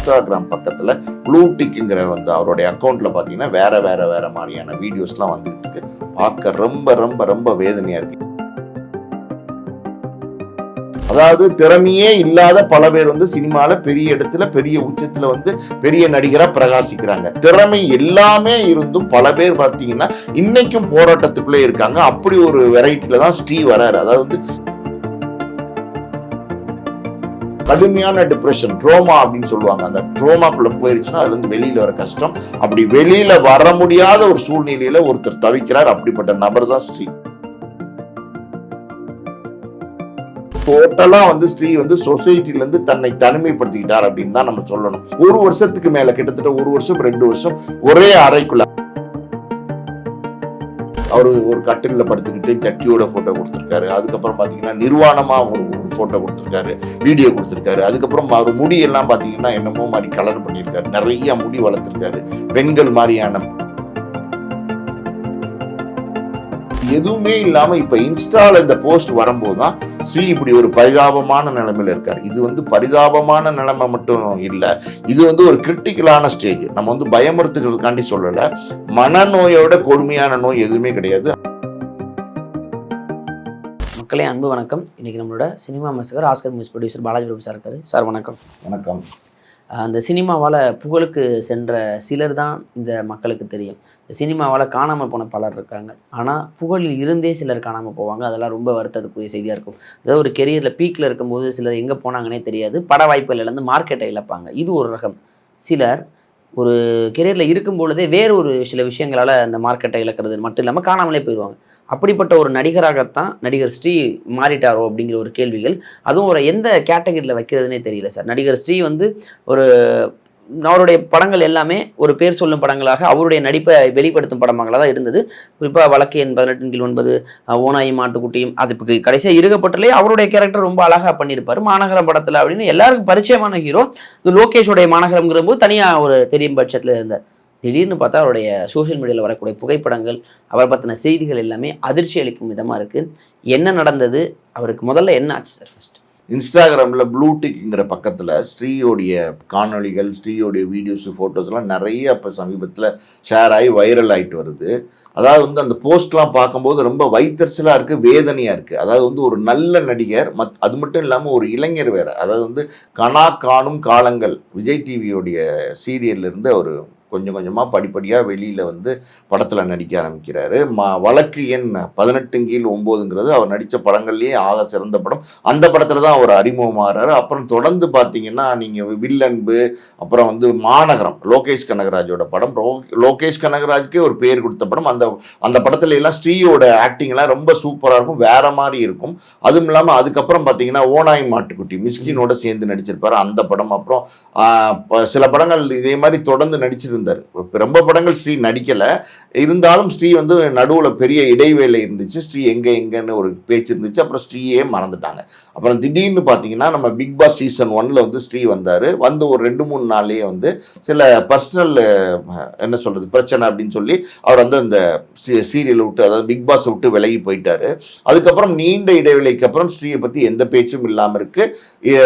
Instagram பக்கத்தில் ப்ளூடிக்குங்கிற அவருடைய அக்கௌண்ட்டில் பார்த்தீங்கன்னா வேற மாதிரியான வீடியோஸ்லாம் வந்துகிட்டு இருக்கு. பார்க்க ரொம்ப ரொம்ப ரொம்ப வேதனையாக இருக்கு. அதாவது திறமையே இல்லாத பல பேர் சினிமால பெரிய இடத்துல பெரிய உச்சத்துல பெரிய நடிகரா பிரகாசிக்கிறாங்க. திறமை எல்லாமே இருந்தும் பல பேர் பார்த்தீங்கன்னா இன்னைக்கும் போராட்டத்துக்குள்ளே இருக்காங்க. அப்படி ஒரு வெரைட்டில தான் ஸ்ரீ வராரு. அதாவது கடுமையான டிப்ரெஷன், ட்ரோமா அப்படின்னு சொல்லுவாங்க. அந்த ட்ரோமாக்குள்ள போயிருச்சுன்னா அதுல இருந்து வெளியில வர கஷ்டம். அப்படி வெளியில வர முடியாத ஒரு சூழ்நிலையில ஒருத்தர் தவிக்கிறார். அப்படிப்பட்ட நபர் தான் ஸ்ரீ. டோட்டலா ஸ்ரீ சொசைட்டில இருந்து தன்னை தனிமைப்படுத்திக்கிட்டார் அப்படின்னு தான் நம்ம சொல்லணும். ஒரு வருஷத்துக்கு மேல, கிட்டத்தட்ட ஒரு வருஷம் 2 வருஷம் ஒரே அறைக்குள்ள அவரு ஒரு கட்டில படுத்துக்கிட்டு ஜட்டியோட போட்டோ கொடுத்திருக்காரு. அதுக்கப்புறம் பாத்தீங்கன்னா நிர்வாணமா ஒரு போட்டோ கொடுத்திருக்காரு, வீடியோ கொடுத்திருக்காரு. அதுக்கப்புறம் அவர் முடி எல்லாம் பாத்தீங்கன்னா என்னமோ மாதிரி கலர் பண்ணியிருக்காரு, நிறைய முடி வளர்த்திருக்காரு, பெண்கள் மாதிரியான எதுவுமே இல்லாம இப்ப இன்ஸ்டால இந்த போஸ்ட் வரும்போது தான் ஸ்ரீ இப்படி ஒரு பரிதாபமான நிலைமையில இருக்காரு. இது பரிதாபமான நிலைமை மட்டும் இல்ல, இது ஒரு கிரிட்டிக்கலான ஸ்டேஜ். நம்ம பயமுறுத்துக்கிறதுக்காண்டி சொல்லல. மனநோயோட கொடுமையான நோய் எதுவுமே கிடையாது. மக்களே அன்பு வணக்கம். இன்னைக்கு நம்மளோட சினிமா விமர்சகர், ஆஸ்கர் மூவிஸ் ப்ரொடியூசர் பாலாஜி பிரபு சார் இருக்காரு. சார் வணக்கம். வணக்கம். அந்த சினிமாவால் புகழுக்கு சென்ற சிலர் தான் இந்த மக்களுக்கு தெரியும். இந்த சினிமாவால் காணாமல் போன பலர் இருக்காங்க. ஆனால் புகழில் இருந்தே சிலர் காணாமல் போவாங்க. அதெல்லாம் ரொம்ப வருத்தத்துக்குரிய செய்தியாக இருக்கும். அதாவது ஒரு கெரியரில் பீக்கில் இருக்கும்போது சிலர் எங்கே போனாங்கன்னே தெரியாது. பட வாய்ப்புகள் இழந்து மார்க்கெட்டை இழப்பாங்க. இது ஒரு ரகம். சிலர் ஒரு கெரியரில் இருக்கும் பொழுதே வேறு ஒரு சில விஷயங்களால் அந்த மார்க்கெட்டை இழக்கிறது மட்டும் இல்லாமல் காணாமலே போயிடுவாங்க. அப்படிப்பட்ட ஒரு நடிகராகத்தான் நடிகர் ஸ்ரீ மாறிட்டாரோ அப்படிங்கிற ஒரு கேள்விகள், அதுவும் ஒரு எந்த கேட்டகரியில் வைக்கிறதுனே தெரியல சார். நடிகர் ஸ்ரீ ஒரு அவருடைய படங்கள் எல்லாமே ஒரு பேர் சொல்லும் படங்களாக, அவருடைய நடிப்பை வெளிப்படுத்தும் படங்களாக தான் இருந்தது. குறிப்பாக வழக்கு எண் 18/9, ஓனாயும் மாட்டுக்குட்டியும், அது இப்போ கடைசியாக இருக்கப்பட்டலே அவருடைய கேரக்டர் ரொம்ப அழகாக பண்ணியிருப்பார். மாநகரம் படத்தில் அப்படின்னு எல்லாருக்கும் பரிச்சயமான ஹீரோ. இது லோகேஷோடைய மாநகரம்ங்கிற போது தனியாக ஒரு தெரியும் பட்சத்தில் இருந்தார். திடீர்னு பார்த்தா அவருடைய சோஷியல் மீடியாவில் வரக்கூடிய புகைப்படங்கள், அவரை பற்றின செய்திகள் எல்லாமே அதிர்ச்சி அளிக்கும் விதமாக இருக்குது. என்ன நடந்தது, அவருக்கு முதல்ல என்ன ஆச்சு சார்? ஃபர்ஸ்ட் இன்ஸ்டாகிராமில் ப்ளூடிக்குங்கிற பக்கத்தில் ஸ்ரீயோடைய காணொலிகள், ஸ்ரீயோடைய வீடியோஸு, ஃபோட்டோஸ்லாம் நிறைய இப்போ சமீபத்தில் ஷேர் ஆகி வைரல் ஆகிட்டு வருது. அதாவது அந்த போஸ்ட்லாம் பார்க்கும்போது ரொம்ப வைத்தறிச்சலாக இருக்குது, வேதனையாக இருக்குது. அதாவது ஒரு நல்ல நடிகர், அது மட்டும் இல்லாமல் ஒரு இளைஞர் வேறு. அதாவது கனா காணும் காலங்கள் விஜய் டிவியோடைய சீரியல்லேருந்து அவர் கொஞ்சம் கொஞ்சமாக படிப்படியாக வெளியில் படத்தில் நடிக்க ஆரம்பிக்கிறாரு. வழக்கு எண் 18/9 அவர் நடித்த படங்கள்லேயே ஆக சிறந்த படம். அந்த படத்தில் தான் அவர் அறிமுகமாகறாரு. அப்புறம் தொடர்ந்து பார்த்தீங்கன்னா நீங்கள் வில்லன்பு, அப்புறம் மாநகரம், லோகேஷ் கனகராஜோட படம். லோகேஷ் கனகராஜுக்கே ஒரு பேர் கொடுத்த படம். அந்த படத்துல எல்லாம் ஸ்ரீயோட ஆக்டிங்லாம் ரொம்ப சூப்பராக இருக்கும், வேற மாதிரி இருக்கும். அதுவும் இல்லாமல் அதுக்கப்புறம் பார்த்தீங்கன்னா ஓனாய் மாட்டுக்குட்டி மிஸ்கினோட சேர்ந்து நடிச்சிருப்பாரு, அந்த படம். அப்புறம் சில படங்கள் இதே மாதிரி தொடர்ந்து நடிச்சிருந்தார். ரொம்ப படங்கள் ஸ்ரீ நடிக்கல, இருந்தாலும் ஸ்ரீ நடுவில் பெரிய இடைவேளை இருந்துச்சு. ஸ்ரீ எங்கன்னு ஒரு பேச்சு இருந்துச்சு. அப்புறம் ஸ்ரீயே மறந்துட்டாங்க. அப்புறம் திடீர்னு பார்த்தீங்கன்னா நம்ம பிக் பாஸ் சீசன் 1ல் ஸ்ரீ வந்தார். ஒரு 2-3 நாள்லேயே சில பர்சனல் என்ன சொல்கிறது பிரச்சனை அப்படின்னு சொல்லி அவர் அந்த சீரியலை விட்டு, அதாவது பிக் பாஸை விட்டு விலகி போயிட்டாரு. அதுக்கப்புறம் நீண்ட இடைவேளைக்கு அப்புறம் ஸ்ரீயை பற்றி எந்த பேச்சும் இல்லாமல் இருக்கு.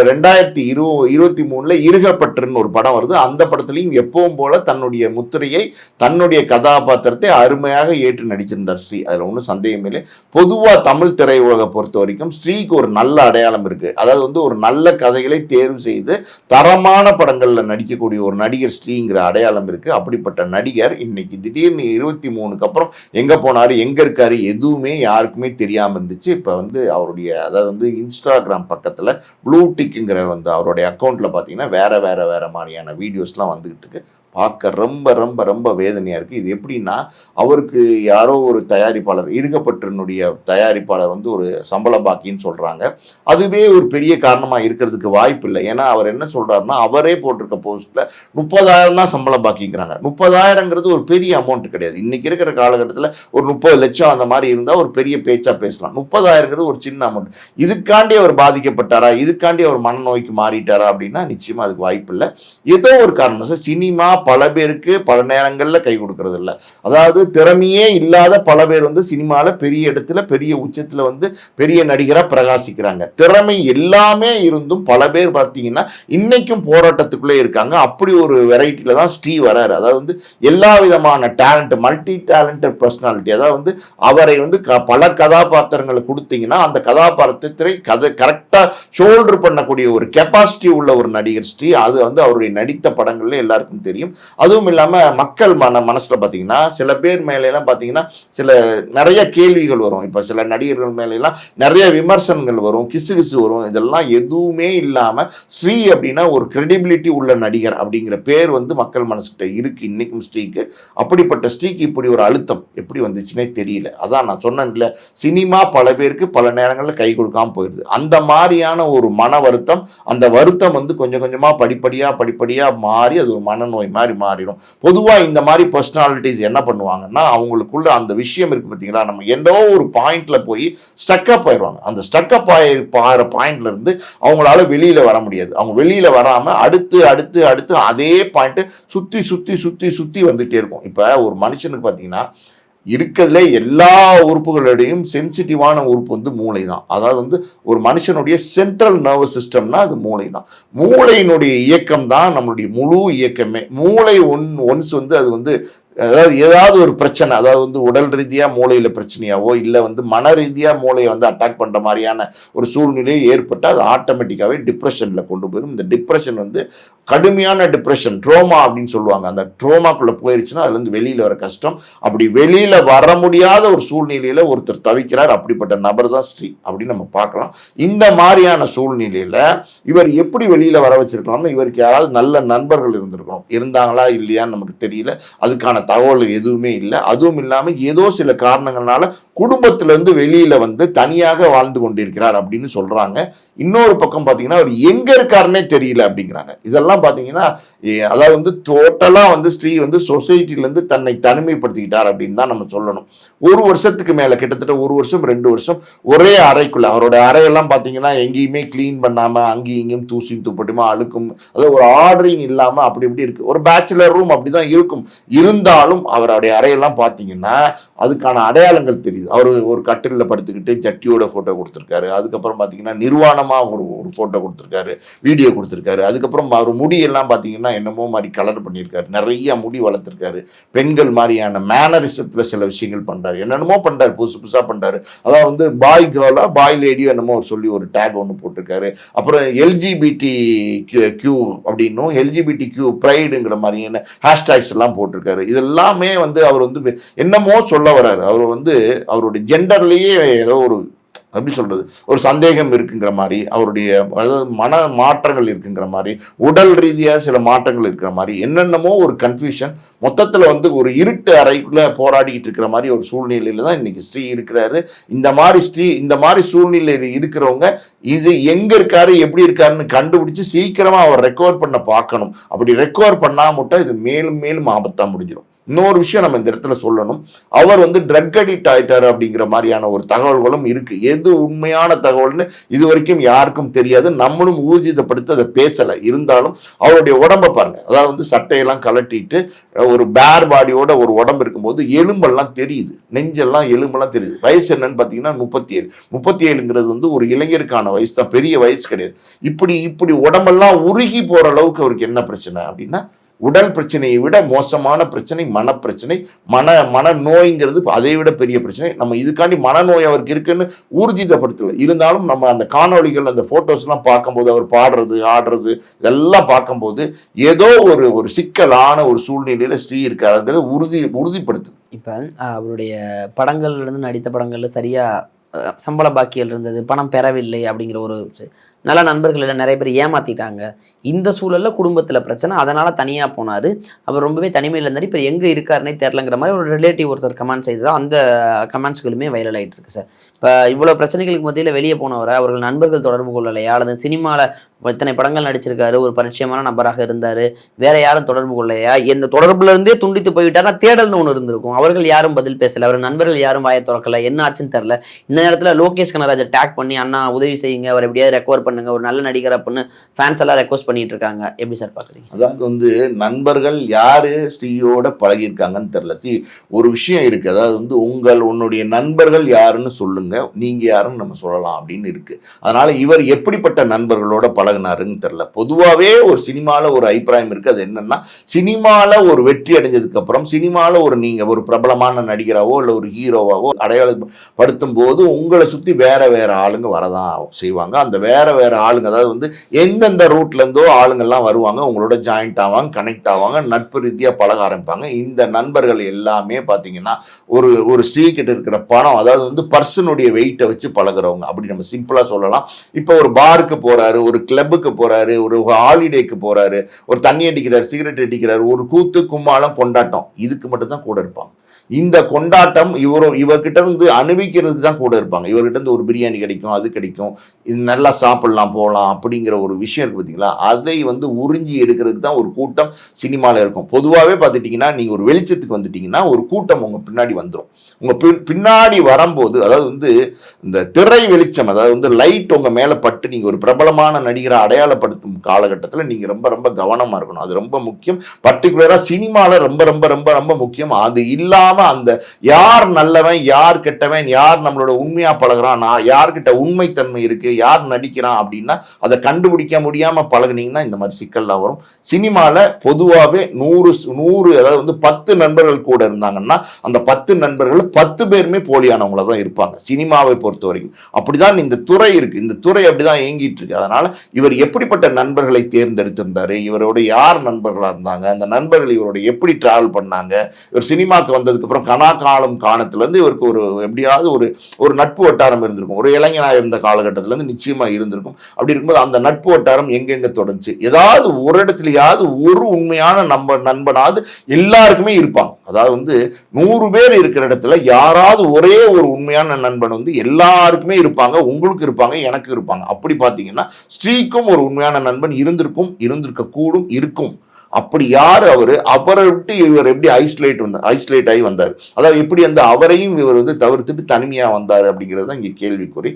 2023 இருகப்பற்றுன்னு ஒரு படம் வருது. அந்த படத்துலையும் எப்பவும் போல தன்னுடைய முத்திரையை, தன்னுடைய கதாபாத்திரத்தை அருமையாக ஏற்று நடிச்சிருந்தார் ஸ்ரீ. அதில் ஒன்றும் சந்தேகம் இல்லை. பொதுவாக தமிழ் திரையுலகை பொறுத்த வரைக்கும் ஸ்ரீக்கு ஒரு நல்ல அடையாளம் இருக்குது. அதாவது ஒரு நல்ல கதைகளை தேர்வு செய்து தரமான படங்களில் நடிக்கக்கூடிய ஒரு நடிகர் ஸ்ரீங்கிற அடையாளம் இருக்குது. அப்படிப்பட்ட நடிகர் இன்னைக்கு திடீர்னு 23க்கு அப்புறம் எங்கே போனார், எங்கே இருக்காரு, எதுவுமே யாருக்குமே தெரியாமல் இருந்துச்சு. இப்போ அவருடைய அதாவது இன்ஸ்டாகிராம் பக்கத்தில் ப்ளூடிக்குங்கிற அவருடைய அக்கௌண்ட்டில் பார்த்தீங்கன்னா வேற மாதிரியான வீடியோஸ்லாம் வந்துகிட்டு இருக்கு. பார்க்க ரொம்ப ரொம்ப ரொம்ப வேதனையாக இருக்குது. இது எப்படின்னா, அவருக்கு யாரோ ஒரு தயாரிப்பாளர், இருக்கப்பட்டனுடைய தயாரிப்பாளர் ஒரு சம்பள பாக்கின்னு சொல்கிறாங்க. அதுவே ஒரு பெரிய காரணமாக இருக்கிறதுக்கு வாய்ப்பு இல்லை. ஏன்னா அவர் என்ன சொல்கிறாருன்னா, அவரே போட்டிருக்க போஸ்ட்டில் 30,000 தான் சம்பள பாக்கிங்கிறாங்க. 30,000ங்கிறது ஒரு பெரிய அமௌண்ட் கிடையாது. இன்றைக்கி இருக்கிற காலகட்டத்தில் ஒரு 30 லட்சம் அந்த மாதிரி இருந்தால் ஒரு பெரிய பேச்சாக பேசலாம். 30,000ங்கிறது ஒரு சின்ன அமௌண்ட். இதுக்காண்டி அவர் பாதிக்கப்பட்டாரா, இதுக்காண்டி அவர் மனநோய்க்கு மாறிட்டாரா அப்படின்னா நிச்சயமாக அதுக்கு வாய்ப்பு இல்லை. ஏதோ ஒரு காரணம் சார். சினிமா பல பேருக்கு பல நேரங்களில் கை கொடுக்கறது இல்லை. அதாவது திறமையே இல்லாத பல பேர் வந்து சினிமாவில் பெரிய இடத்துல பெரிய உச்சத்தில் வந்து பெரிய நடிகராக பிரகாசிக்கிறாங்க. திறமை எல்லாமே இருந்தும் பல பேர் பார்த்தீங்கன்னா இன்னைக்கும் போராட்டத்துக்குள்ளே இருக்காங்க. அப்படி ஒரு வெரைட்டியில் தான் ஸ்ரீ வராரு. அதாவது வந்து எல்லா விதமான டேலண்ட், மல்டி டேலண்டட் பர்சனாலிட்டி. அதாவது வந்து அவரை வந்து பல கதாபாத்திரங்களை கொடுத்தீங்கன்னா அந்த கதாபாத்திரத்தை கரெக்டாக ஷோல்டர் பண்ணக்கூடிய ஒரு கெப்பாசிட்டி உள்ள ஒரு நடிகர் ஸ்ரீ. அது வந்து அவருடைய நடித்த படங்கள்ல எல்லாருக்கும் தெரியும். அதுவும் இல்லாமல் மக்கள் மனசில் பார்த்தீங்கன்னா சில பேர் மேலாம் பார்த்தீங்கன்னா நிறைய கேள்விகள் வரும். இப்போ சில நடிகர்கள் மேலாம் நிறைய விமர்சனங்கள் வரும், கிசு வரும். இதெல்லாம் எதுவுமே இல்லாமல் ஸ்ரீ அப்படின்னா ஒரு கிரெடிபிலிட்டி உள்ள நடிகர் அப்படிங்கிற பேர் வந்து மக்கள் மனசுக்கிட்ட இருக்கு இன்னைக்கும் ஸ்ரீக்கு. அப்படிப்பட்ட ஸ்ரீக்கு இப்படி ஒரு அழுத்தம் எப்படி வந்துச்சுன்னே தெரியல. அதான் நான் சொன்னேன்ல, சினிமா பல பேருக்கு பல நேரங்களில் கை கொடுக்காம போயிடுது. அந்த மாதிரியான ஒரு மன வருத்தம், அந்த வருத்தம் வந்து கொஞ்சம் கொஞ்சமாக படிப்படியாக மாறி அது ஒரு மனநோய் மாதிரி மாறிடும். பொதுவாக இந்த மாதிரி பர்சனாலிட்டிஸ் என்ன பண்ணுவாங்கன்னா, அவங்களுக்குள்ள அந்த விஷயம் இருக்கு பார்த்தீங்களா, நம்ம எந்தோ ஒரு பாயிண்ட்ல போய் ஸ்டக்கப் ஆயிடுவாங்க. அந்த ஸ்டக்கப் ஆகிற பாயிண்ட்ல இருந்து அவங்களால வெளியில வர முடியாது. அவங்க வெளியில வராம அடுத்து அடுத்து அடுத்து அதே பாயிண்ட் சுத்தி வந்துட்டே இருக்கும். இப்ப ஒரு மனுஷனுக்கு பார்த்தீங்கன்னா இருக்கிறதுல எல்லா உறுப்புகளோடையும் சென்சிட்டிவான உறுப்பு வந்து மூளை தான். அதாவது வந்து ஒரு மனுஷனுடைய சென்ட்ரல் நர்வஸ் சிஸ்டம்னா அது மூளை தான். மூளையினுடைய இயக்கம் தான் நம்மளுடைய முழு இயக்கமே. மூளை ஒன்ஸ் வந்து அது வந்து அதாவது ஏதாவது ஒரு பிரச்சனை, அதாவது வந்து உடல் ரீதியாக மூளையில் பிரச்சனையாவோ இல்லை வந்து மன ரீதியாக மூளையை வந்து அட்டாக் பண்ணுற மாதிரியான ஒரு சூழ்நிலையை ஏற்பட்டு அது ஆட்டோமேட்டிக்காகவே டிப்ரெஷனில் கொண்டு போயிடும். இந்த டிப்ரெஷன் வந்து கடுமையான டிப்ரெஷன், ட்ரோமா அப்படின்னு சொல்லுவாங்க. அந்த ட்ரோமாக்குள்ளே போயிருச்சுன்னா அதுலேருந்து வெளியில் வர கஷ்டம். அப்படி வெளியில் வர முடியாத ஒரு சூழ்நிலையில் ஒருத்தர் தவிக்கிறார். அப்படிப்பட்ட நபர் தான் ஸ்ரீ அப்படின்னு நம்ம பார்க்கலாம். இந்த மாதிரியான சூழ்நிலையில் இவர் எப்படி வெளியில் வர வச்சிருக்கலாம்னா, இவருக்கு யாராவது நல்ல நண்பர்கள் இருந்திருக்கணும். இருந்தாங்களா இல்லையான்னு நமக்கு தெரியல. அதுக்கான தகவல் எதுவுமே இல்லை. அதுவும் இல்லாமல் ஏதோ சில காரணங்களால குடும்பத்திலிருந்து வெளியில வந்து தனியாக வாழ்ந்து கொண்டிருக்கிறார் அப்படின்னு சொல்றாங்க. இன்னொரு பக்கம் பார்த்தீங்கன்னா அவர் எங்க இருக்காருன்னே தெரியல அப்படிங்கிறாங்க. இதெல்லாம் பார்த்தீங்கன்னா அதாவது வந்து டோட்டலா வந்து ஸ்ரீ வந்து சொசைட்டிலேருந்து தன்னை தனிமைப்படுத்திக்கிட்டார் அப்படின்னு தான் நம்ம சொல்லணும். ஒரு வருஷத்துக்கு மேல, கிட்டத்தட்ட ஒரு வருஷம் 2 வருஷம் ஒரே அறைக்குள்ள, அவரோட அறையெல்லாம் பார்த்தீங்கன்னா எங்கேயுமே கிளீன் பண்ணாம அங்கேயும் இங்கேயும் தூசியும் துப்பட்டுமா அழுக்கும், அதாவது ஒரு ஆர்டரிங் இல்லாம அப்படி இப்படி இருக்கு. ஒரு பேச்சுலர் ரூம் அப்படிதான் இருக்கும். இருந்தாலும் அவருடைய அறையெல்லாம் பார்த்தீங்கன்னா அதுக்கான அடையாளங்கள் தெரியுது. அவர் ஒரு கட்டிலில் படுத்துக்கிட்டு ஜட்டியோட போட்டோ கொடுத்துருக்காரு. அதுக்கப்புறம் பார்த்தீங்கன்னா நிர்வாணமா ஒரு போட்டோ கொடுத்துருக்காரு, வீடியோ கொடுத்துருக்காரு. அதுக்கப்புறம் அவர் முடியெல்லாம் பார்த்தீங்கன்னா என்னமோ மாதிரி கலர் பண்ணியிருக்காரு, நிறைய முடி வளர்த்துருக்காரு. பெண்கள் மாதிரியான மேனரிசத்தில் சில விஷயங்கள் பண்றாரு, என்னென்னமோ பண்றாரு, புதுசா பண்றாரு. அதாவது வந்து பாய் கேர்லா பாய் லேடியோ என்னமோ சொல்லி ஒரு டேக் ஒன்று போட்டிருக்காரு. அப்புறம் எல்ஜிபிடி கியூ அப்படின்னும் எல்ஜிபிடி கியூ ப்ரைடுங்கிற மாதிரியான ஹேஷ்டேக்ஸ் எல்லாம் போட்டிருக்காரு. இதெல்லாமே வந்து அவர் வந்து என்னமோ சொல்ல வர்றாரு. அவர் வந்து அவருடைய ஜெண்டர்லேயே ஏதோ ஒரு எப்படி சொல்றது, ஒரு சந்தேகம் இருக்குங்கிற மாதிரி, அவருடைய அதாவது மன மாற்றங்கள் இருக்குங்கிற மாதிரி, உடல் ரீதியாக சில மாற்றங்கள் இருக்கிற மாதிரி, என்னென்னமோ ஒரு கன்ஃபியூஷன். மொத்தத்தில் வந்து ஒரு இருட்டு அறைக்குள்ள போராடிக்கிட்டு இருக்கிற மாதிரி ஒரு சூழ்நிலையில தான் இன்னைக்கு ஸ்ரீ இருக்கிறாரு. இந்த மாதிரி சூழ்நிலையில் இருக்கிறவங்க இது எங்க இருக்காரு எப்படி இருக்காருன்னு கண்டுபிடிச்சு சீக்கிரமா அவர் ரெக்கவர் பண்ண பார்க்கணும். அப்படி ரெக்கவர் பண்ணாமட்டா இது மேலும் மேலும் ஆபத்தா முடிஞ்சிடும். இன்னொரு விஷயம் நம்ம இந்த இடத்துல சொல்லணும், அவர் வந்து ட்ரக் அடிக்ட் ஆயிட்டாரு அப்படிங்கிற மாதிரியான ஒரு தகவல்களும் இருக்கு. எது உண்மையான தகவல்னு இது வரைக்கும் யாருக்கும் தெரியாது. நம்மளும் ஊர்ஜிதப்படுத்தி அதை பேசலை. இருந்தாலும் அவருடைய உடம்பை பாருங்க, அதாவது வந்து சட்டையெல்லாம் கலட்டிட்டு ஒரு பேர் பாடியோட ஒரு உடம்பு இருக்கும்போது எலும்பெல்லாம் தெரியுது, நெஞ்செல்லாம் எலும்பெல்லாம் தெரியுது. வயசு என்னன்னு பார்த்தீங்கன்னா 37 வந்து ஒரு இளைஞருக்கான வயசு தான், பெரிய வயசு கிடையாது. இப்படி உடம்பெல்லாம் உருகி போற அளவுக்கு அவருக்கு என்ன பிரச்சனை அப்படின்னா, உடல் பிரச்சனையை விட மோசமான பிரச்சனை மனப்பிரச்சனை. மனநோய்ங்கிறது அதை விட பெரிய பிரச்சனை. நம்ம இதுக்காண்டி மனநோய் அவருக்கு இருக்குன்னு ஊர்ஜிதப்படுத்தலை. இருந்தாலும் நம்ம அந்த காணொளிகள் அந்த போட்டோஸ்லாம் பார்க்கும்போது அவர் பாடுறது ஆடுறது இதெல்லாம் பார்க்கும்போது ஏதோ ஒரு சிக்கலான ஒரு சூழ்நிலையில ஸ்ரீ இருக்காருங்கிறது உறுதிப்படுத்துது. இப்போ அவருடைய படங்கள்ல இருந்து நடித்த படங்கள்ல சரியா சம்பள பாக்கியல் இருந்தது, பணம் பெறவில்லை அப்படிங்கிற ஒரு நல்ல நண்பர்கள் நிறைய பேர் ஏமாத்திட்டாங்க. இந்த சூழல்ல குடும்பத்தில் பிரச்சனை, அதனால தனியாக போனார். அவர் ரொம்பவே தனிமையில் இருந்தார். இப்போ எங்கே இருக்காருன்னே தெரிலங்கிற மாதிரி ஒரு ரிலேட்டிவ் ஒருத்தர் கமெண்ட் செய்து அந்த கமெண்ட்ஸ்களுமே வைரல் ஆகிட்டு இருக்கு சார். இப்போ இவ்வளோ பிரச்சனைகளுக்கு மத்தியில் வெளியே போனவரை அவர்கள் நண்பர்கள் தொடர்பு கொள்ளலையா, அல்லது சினிமாவில் இத்தனை படங்கள் நடிச்சிருக்காரு, ஒரு பரிச்சயமான நபராக இருந்தார், வேற யாரும் தொடர்பு கொள்ளையா, இந்த தொடர்புல இருந்தே துண்டித்து போய்விட்டாரா, தேடல்னு ஒன்று இருந்திருக்கும். அவர்கள் யாரும் பதில் பேசலை, அவர் நண்பர்கள் யாரும் வாயை திறக்கல, என்ன ஆச்சுன்னு தெரில. இந்த நேரத்தில் லோகேஷ் கனராஜை டேக் பண்ணி அண்ணா உதவி செய்யுங்க, அவர் எப்படியாவது ரெக்கவர் பண்ணுங்க, ஒரு நல்ல நடிகர் அப்படின்னு ஃபேன்ஸ் எல்லாம் ரெக்வஸ்ட் பண்ணிட்டு இருக்காங்க. எப்படி சார் பார்க்குறீங்க? அதாவது வந்து நண்பர்கள் யாரு ஸ்ரீயோட பழகியிருக்காங்கன்னு தெரியல. ஒரு விஷயம் இருக்கு. அதாவது வந்து உன்னுடைய நண்பர்கள் யாருன்னு சொல்லுங்க, நீங்க யாருன்னு நம்ம சொல்லலாம் அப்படின்னு இருக்கு. அதனால இவர் எப்படிப்பட்ட நண்பர்களோட பழகினாருன்னு தெரியல. பொதுவாகவே ஒரு சினிமாவில் ஒரு அபிப்பிராயம் இருக்கு. அது என்னன்னா, சினிமாவில் ஒரு வெற்றி அடைஞ்சதுக்கு அப்புறம் சினிமாவில் நீங்க ஒரு பிரபலமான நடிகராவோ இல்லை ஒரு ஹீரோவாவோ அடையாளப்படுத்தும் போது உங்களை சுற்றி வேற வேற ஆளுங்க வரதான் செய்வாங்க. அந்த வேற வேற ஆளுங்க, அதாவது வந்து எந்தெந்த ரூட்ல இருந்தோ ஆளுங்கள்லாம் வருவாங்க, உங்களோட ஜாயிண்ட் ஆவாங்க, கனெக்ட் ஆவாங்க, நட்பு ரீதியாக பழக ஆரம்பிப்பாங்க. இந்த நண்பர்கள் எல்லாமே பார்த்தீங்கன்னா ஒரு ஒரு ஸ்ரீகிட்ட இருக்கிற பணம், அதாவது வந்து பர்சனுடைய வெயிட்டை வச்சு பழகிறவங்க, அப்படி நம்ம சிம்பிளா சொல்லலாம். இப்போ ஒரு பாருக்கு போறாரு, ஒரு கிளப்புக்கு போறாரு, ஒரு ஹாலிடேக்கு போறாரு, ஒரு தண்ணி அடிக்கிறார், சிகரெட் அடிக்கிறார், ஒரு கூத்து கும்மாளம் கொண்டாட்டம், இதுக்கு மட்டும்தான் கூட இருப்பாங்க. இந்த கொண்டாட்டம் இவர்கிட்ட இருந்து அனுபவிக்கிறதுக்கு தான் கூட இருப்பாங்க. இவர்கிட்ட இருந்து ஒரு பிரியாணி கிடைக்கும், அது கிடைக்கும், இது நல்லா சாப்பிடலாம் போகலாம் அப்படிங்கிற ஒரு விஷயம் இருக்கு பார்த்தீங்களா, அதை வந்து உறிஞ்சி எடுக்கிறதுக்கு தான் ஒரு கூட்டம் சினிமாவில் இருக்கும். பொதுவாகவே பார்த்துட்டிங்கன்னா நீங்கள் ஒரு வெளிச்சத்துக்கு வந்துட்டீங்கன்னா ஒரு கூட்டம் உங்கள் பின்னாடி வந்துடும். உங்கள் பின்னாடி வரும்போது, அதாவது வந்து இந்த திரை வெளிச்சம், அதாவது வந்து லைட் உங்கள் மேலே பட்டு நீங்கள் ஒரு பிரபலமான நடிகரை அடையாளப்படுத்தும் காலகட்டத்தில் நீங்கள் ரொம்ப ரொம்ப கவனமாக இருக்கணும். அது ரொம்ப முக்கியம். பர்டிகுலராக சினிமாவில் ரொம்ப ரொம்ப ரொம்ப ரொம்ப முக்கியம். அது இல்லாமல் அந்த யார் நல்லவன் யார் கெட்டவன், யார் நம்மளோட உண்மையா பழகிறான், யார்கிட்ட உண்மைத்தன்மை இருக்கு, யார் நடிக்கிறான் அப்படின்னா அதை கண்டுபிடிக்க முடியாம பழகுனீங்கன்னா இந்த மாதிரி சிக்கல்லாம் வரும். சினிமாவில் பொதுவாகவே 100 அதாவது வந்து 10 நண்பர்கள் கூட இருந்தாங்கன்னா அந்த 10 நண்பர்கள் 10 பேருமே போலியானவங்கள தான் இருப்பாங்க சினிமாவை பொறுத்த வரைக்கும். அப்படிதான் இந்த துறை இருக்கு. இந்த துறை அப்படிதான் இயங்கிட்டு இருக்கு. அதனால இவர் எப்படிப்பட்ட நண்பர்களை தேர்ந்தெடுத்திருந்தாரு, இவரோட யார் நண்பர்களா இருந்தாங்க, அந்த நண்பர்கள் இவரோட எப்படி டிராவல் பண்ணாங்க, இவர் சினிமாக்கு வந்ததுக்கு அப்புறம் காலத்துல இருந்து இவருக்கு ஒரு எப்படியாவது ஒரு நட்பு வட்டாரம் இருந்திருக்கும். ஒரு இளைஞனாக இருந்த காலகட்டத்துல இருந்து நிச்சயமா இருந்திருக்கும். அப்படி இருக்கும்போது அந்த நட்பு வட்டாரம் எங்கெங்க தொடர்ந்துச்சு, ஏதாவது ஒரு இடத்துலயாவது ஒரு உண்மையான நண்பனாவது எல்லாருக்குமே இருப்பாங்க. அதாவது வந்து 100 பேர் இருக்கிற இடத்துல யாராவது ஒரே ஒரு உண்மையான நண்பன் வந்து எல்லாருக்குமே இருப்பாங்க. உங்களுக்கு இருப்பாங்க, எனக்கு இருப்பாங்க. அப்படி பார்த்தீங்கன்னா ஸ்ரீக்கும் ஒரு உண்மையான நண்பன் இருந்திருக்க கூடும், இருக்கும். அப்படி யார் அவரை விட்டு இவர் எப்படி ஐசோலேட் ஆகி வந்தார், அதாவது எப்படி அந்த அவரையும் இவர் வந்து தவிர்த்துட்டு தனிமையா வந்தார் அப்படிங்கிறது தான் இங்க கேள்விக்குறி.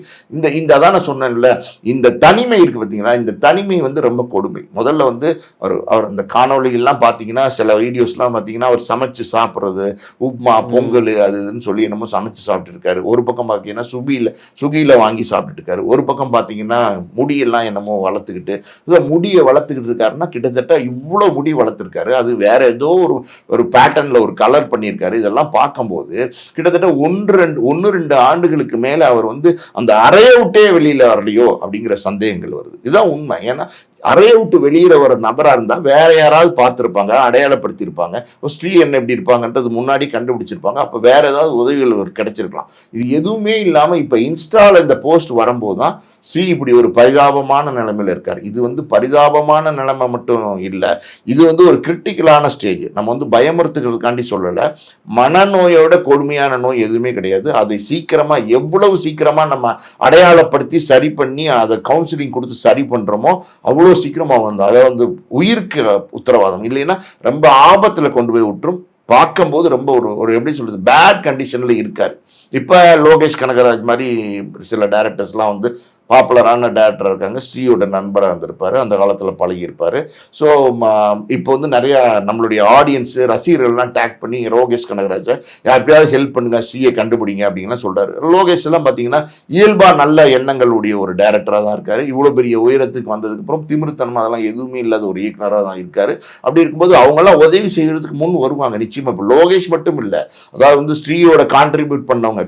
இந்த அதான் நான் சொன்னேன்ல, இந்த தனிமை இருக்கு பார்த்தீங்களா, இந்த தனிமை வந்து ரொம்ப கொடுமை. முதல்ல வந்து அவர் அந்த காணொலிகள்லாம் பார்த்தீங்கன்னா, சில வீடியோஸ்லாம் பார்த்தீங்கன்னா அவர் சமைச்சு சாப்பிட்றது, உப்மா பொங்கல் அது இதுன்னு சொல்லி என்னமோ சமைச்சு சாப்பிட்டு இருக்காரு. ஒரு பக்கம் பார்த்தீங்கன்னா சுகியில வாங்கி சாப்பிட்டு இருக்காரு. ஒரு பக்கம் பார்த்தீங்கன்னா முடியெல்லாம் என்னமோ வளர்த்துக்கிட்டு முடியை வளர்த்துக்கிட்டு இருக்காருன்னா கிட்டத்தட்ட இவ்வளவு முடி வளர்த்திருக்காரு. அது வேற ஏதோ ஒரு பேட்டர்ன்ல ஒரு கலர் பண்ணியிருக்காரு. இதெல்லாம் பார்க்கும்போது கிட்டத்தட்ட 1-2 ஆண்டுகளுக்கு மேல அவர் வந்து அந்த அறையை விட்டே வெளியில வரலையோ அப்படிங்கிற சந்தேகங்கள் வருது. இதுதான் உண்மை. ஏன்னா அறையை விட்டு வெளியில வர நபரா இருந்தா வேற யாராவது பார்த்துருப்பாங்க, அடையாளப்படுத்தி இருப்பாங்க, ஸ்ரீ என்ன எப்படி இருப்பாங்கன்றது முன்னாடி கண்டுபிடிச்சிருப்பாங்க. அப்ப வேற ஏதாவது உதவிகள் கிடைச்சிருக்கலாம். இது எதுவுமே இல்லாம இப்ப இன்ஸ்டால இந்த போஸ்ட் வரும்போது தான் ஸ்ரீ இப்படி ஒரு பரிதாபமான நிலைமையில இருக்காரு. இது வந்து பரிதாபமான நிலைமை மட்டும் இல்லை, இது வந்து ஒரு கிரிட்டிக்கலான ஸ்டேஜ். நம்ம வந்து பயமுறுத்துக்கிறதுக்காண்டி சொல்லலை. மனநோயோட கொடுமையான நோய் எதுவுமே கிடையாது. அதை எவ்வளவு சீக்கிரமா நம்ம அடையாளப்படுத்தி சரி பண்ணி அதை கவுன்சிலிங் கொடுத்து சரி பண்றோமோ அவ்வளோ சீக்கிரமா வந்து அதை வந்து உயிருக்கு உத்தரவாதம் இல்லைன்னா ரொம்ப ஆபத்துல கொண்டு போய் விட்டுரும். பார்க்கும்போது ரொம்ப ஒரு எப்படி சொல்றது, பேட் கண்டிஷன்ல இருக்காரு. இப்ப லோகேஷ் கனகராஜ் மாதிரி சில டைரக்டர்ஸ்லாம் வந்து பாப்புலரான டேரக்டர் இருக்காங்க. ஸ்ரீயோட நண்பராக இருந்திருப்பாரு, அந்த காலத்தில் பழகியிருப்பாரு. ஸோ இப்போ வந்து நிறைய நம்மளுடைய ஆடியன்ஸு ரசிகர்கள்லாம் டேக் பண்ணி லோகேஷ் கனகராஜை எப்படியாவது ஹெல்ப் பண்ணுங்க, ஸ்ரீயை கண்டுபிடிங்க அப்படின்லாம் சொல்றாரு. லோகேஷ் எல்லாம் பார்த்தீங்கன்னா இயல்பாக நல்ல எண்ணங்களுடைய ஒரு டேரக்டராக தான் இருக்காரு. இவ்வளோ பெரிய உயரத்துக்கு வந்ததுக்கு அப்புறம் திமிர்த்தனம் அதெல்லாம் எதுவுமே இல்லாத ஒரு இயக்குனராக தான் இருக்காரு. அப்படி இருக்கும்போது அவங்கெல்லாம் உதவி செய்யறதுக்கு முன் வருவாங்க நிச்சயமா. இப்போ லோகேஷ் மட்டும் இல்லை, அதாவது வந்து ஸ்ரீயோட கான்ட்ரிபியூட் பண்ணவங்க,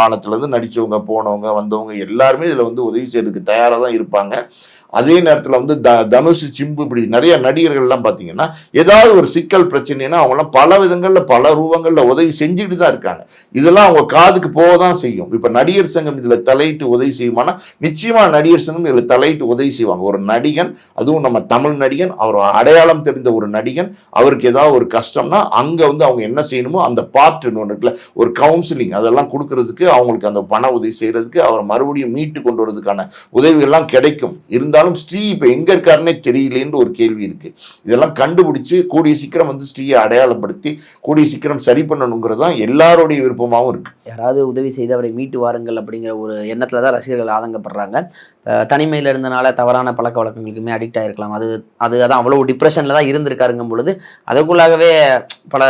காலத்துலேருந்து நடிச்சவங்க, போனவங்க, வந்தவங்க எல்லாருமே இதில் வந்து உதவி செய்யறதுக்கு தயாராக தான் இருப்பாங்க. அதே நேரத்தில் வந்து தனுஷ், சிம்பு இப்படி நிறைய நடிகர்கள்லாம் பார்த்தீங்கன்னா ஏதாவது ஒரு சிக்கல் பிரச்சனைனா அவங்களாம் பல விதங்களில் பல ரூபங்களில் உதவி செஞ்சுட்டு தான் இருக்காங்க. இதெல்லாம் அவங்க காதுக்கு போக தான் செய்யும். இப்போ நடிகர் சங்கம் இதில் தலையிட்டு உதவி செய்யுமானா நிச்சயமாக நடிகர் சங்கம் இதில் தலையிட்டு உதவி செய்வாங்க. ஒரு நடிகன், அதுவும் நம்ம தமிழ் நடிகன், அவர் அடையாளம் தெரிந்த ஒரு நடிகன், அவருக்கு ஏதாவது ஒரு கஷ்டம்னா அங்கே வந்து அவங்க என்ன செய்யணுமோ அந்த பார்ட்டுன்னு ஒன்று இருக்குல்ல, ஒரு கவுன்சிலிங் அதெல்லாம் கொடுக்கறதுக்கு, அவங்களுக்கு அந்த பண உதவி செய்யறதுக்கு, அவரை மறுபடியும் மீட்டு கொண்டு வரதுக்கான உதவிகள்லாம் கிடைக்கும். இருந்தாலும் இருந்தாலும் ஸ்ரீ இப்போ எங்கே இருக்காருன்னே தெரியலேன்னு ஒரு கேள்வி இருக்குது. இதெல்லாம் கண்டுபிடிச்சி கூடிய சீக்கிரம் வந்து ஸ்ரீயை அடையாளப்படுத்தி கூடிய சீக்கிரம் சரி பண்ணணுங்கிறது தான் எல்லாருடைய விருப்பமாகவும் இருக்குது. யாராவது உதவி செய்து அவரை மீட்டு வாருங்கள் அப்படிங்கிற ஒரு எண்ணத்தில் தான் ரசிகர்கள் ஆதங்கப்படுறாங்க. தனிமையில் இருந்தனால தவறான பழக்க வழக்கங்களுக்குமே அடிக்ட் ஆகிருக்கலாம். அதான் அவ்வளோ டிப்ரெஷனில் தான் இருந்திருக்காருங்கும் பொழுது அதற்குள்ளாகவே பல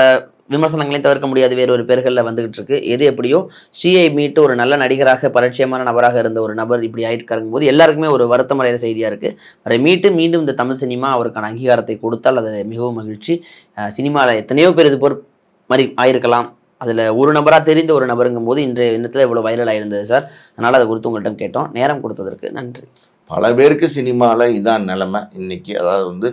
விமர்சனங்களையும் தவிர்க்க முடியாது வேறு ஒரு பேர்களில் வந்துகிட்டு இருக்கு. எது எப்படியோ ஸ்ரீயை மீட்டு ஒரு நல்ல நடிகராக பரிச்சயமான நபராக இருந்த ஒரு நபர் இப்படி ஆயிட்டுருக்காருங்கும் போது எல்லாருக்குமே ஒரு வருத்தமடைகிற செய்தியாக இருக்குது. அவரை மீட்டு மீண்டும் இந்த தமிழ் சினிமா அவருக்கான அங்கீகாரத்தை கொடுத்தால் அது மிகவும் மகிழ்ச்சி. சினிமாவில் எத்தனையோ பேர் இது போர் மாதிரி ஆயிருக்கலாம். அதில் ஒரு நபராக தெரிந்த ஒரு நபருங்கும் போது இன்றைய எண்ணத்தில் இவ்வளோ வைரல் ஆயிருந்தது சார். அதனால் அதை குறித்து உங்கள்கிட்ட கேட்டோம். நேரம் கொடுத்ததற்கு நன்றி. பல பேருக்கு சினிமாவில் இதான் நிலைமை இன்னைக்கு. அதாவது வந்து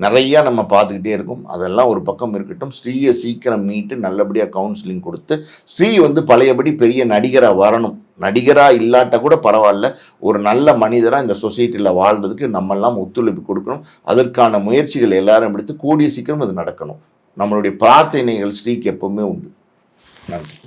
நிறையா நம்ம பார்த்துக்கிட்டே இருக்கும். அதெல்லாம் ஒரு பக்கம் இருக்கட்டும். ஸ்ரீயை சீக்கிரம் மீட்டு நல்லபடியாக கவுன்சிலிங் கொடுத்து ஸ்ரீ வந்து பழையபடி பெரிய நடிகராக வரணும். நடிகராக இல்லாட்ட கூட பரவாயில்ல, ஒரு நல்ல மனிதராக இந்த சொசைட்டியில் வாழ்றதுக்கு நம்மெல்லாம் ஒத்துழைப்பு கொடுக்கணும். அதற்கான முயற்சிகள் எல்லாரும் எடுத்து கூடிய சீக்கிரம் அது நடக்கணும். நம்மளுடைய பிரார்த்தனைகள் ஸ்ரீக்கு எப்பவுமே உண்டு. நன்றி.